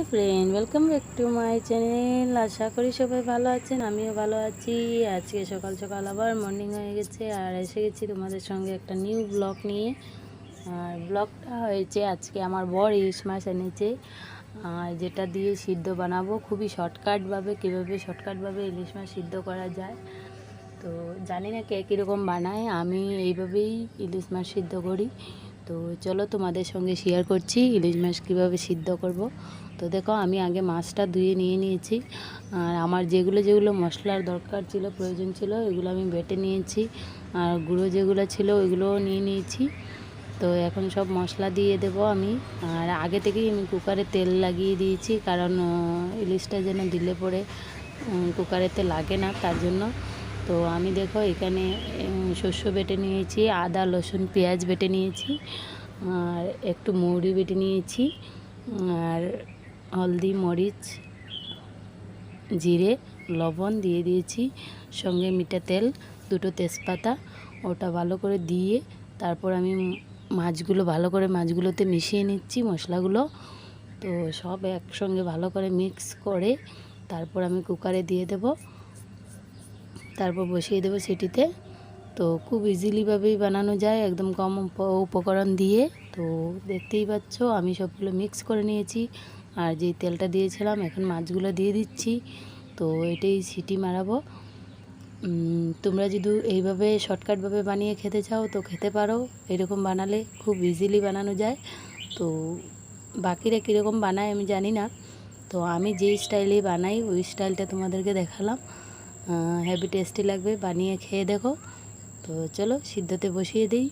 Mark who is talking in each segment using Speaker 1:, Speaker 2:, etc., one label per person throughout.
Speaker 1: High friend, welcome back to my channel. আশা করি সবাই ভালো আছেন, আমিও ভালো আছি। আজকে সকাল সকাল আবার মর্নিং হয়ে গেছে আর এসে গেছি তোমাদের সঙ্গে একটা নিউ ব্লগ নিয়ে। আর ব্লগটা হয়েছে আজকে আমার বর ইলিশ মাছ এনেছে, যেটা দিয়ে সিদ্ধ বানাবো খুবই শর্টকাটভাবে। কীভাবে শর্টকাটভাবে ইলিশ মাছ সিদ্ধ করা যায় তো জানি না কে কীরকম বানায়, আমি এইভাবেই ইলিশ মাছ সিদ্ধ করি। তো চলো তোমাদের সঙ্গে শেয়ার করছি ইলিশ মাছ কীভাবে সিদ্ধ করব। তো দেখো, আমি আগে মাছটা ধুয়ে নিয়েছি, আর আমার যেগুলো মশলার দরকার ছিল, প্রয়োজন ছিল, এগুলো আমি বেটে নিয়েছি। আর গুঁড়ো যেগুলো ছিল ওইগুলোও নিয়েছি। তো এখন সব মশলা দিয়ে দেব আমি। আর আগে থেকেই আমি কুকারে তেল লাগিয়ে দিয়েছি, কারণ ইলিশটা যেন দিলে পরে কুকারেতে লাগে না, তার জন্য। তো আমি দেখো এখানে শস্য বেটে নিয়েছি, আদা রসুন পেঁয়াজ বেটে নিয়েছি, আর একটু মৌরি বেটে নিয়েছি, আর হলদি মরিচ জিরে লবণ দিয়ে দিয়েছি, সঙ্গে মিঠা তেল, দুটো তেজপাতা, ওটা ভালো করে দিয়ে তারপর আমি মাছগুলোতে মিশিয়ে নিচ্ছি মশলাগুলো। তো সব একসঙ্গে ভালো করে মিক্স করে তারপর আমি কুকারে দিয়ে দেব, তারপর বসিয়ে দেবো সিটিতে। তো খুব ইজিলিভাবেই বানানো যায়, একদম কম উপকরণ দিয়ে। তো দেখতেই পাচ্ছ আমি সবগুলো মিক্স করে নিয়েছি, আর যেই তেলটা দিয়েছিলাম এখন মাছগুলো দিয়ে দিচ্ছি। তো এটাই সিটি মারাবো। তোমরা যদি এইভাবে শর্টকাটভাবে বানিয়ে খেতে চাও তো খেতে পারো, এরকম বানালে খুব ইজিলি বানানো যায়। তো বাকিরা কীরকম বানায় আমি জানি না, তো আমি যেই স্টাইলে বানাই ওই স্টাইলটা তোমাদেরকে দেখালাম। হেভি টেস্টি লাগবে, বানিয়ে খেয়ে দেখো। তো চলো সিদ্ধতে বসিয়ে দিই,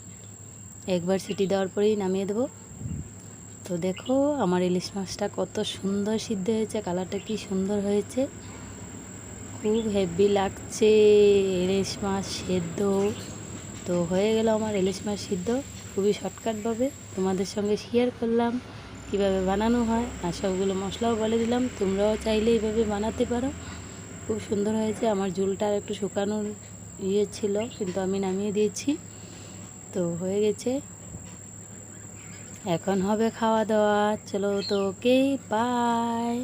Speaker 1: একবার সিটি দেওয়ার পরেই নামিয়ে দেবো। তো দেখো আমার ইলিশ মাছটা কত সুন্দর সিদ্ধ হয়েছে, কালারটা কি সুন্দর হয়েছে, খুব হেভি লাগছে ইলিশ মাছ সেদ্ধ। তো হয়ে গেল আমার ইলিশ মাছ সিদ্ধ, খুবই শর্টকাটভাবে তোমাদের সঙ্গে শেয়ার করলাম কিভাবে বানানো হয়, আর সবগুলো মশলাও বলে দিলাম। তোমরাও চাইলে এইভাবে বানাতে পারো, খুব সুন্দর হয়েছে। আমার ঝোলটা আর একটু শুকানোর ছিল, কিন্তু আমি নামিয়ে দিয়েছি। তো হয়ে গেছে, এখন হবে খাওয়া দাওয়া। চলো তো, ওকে, বাই।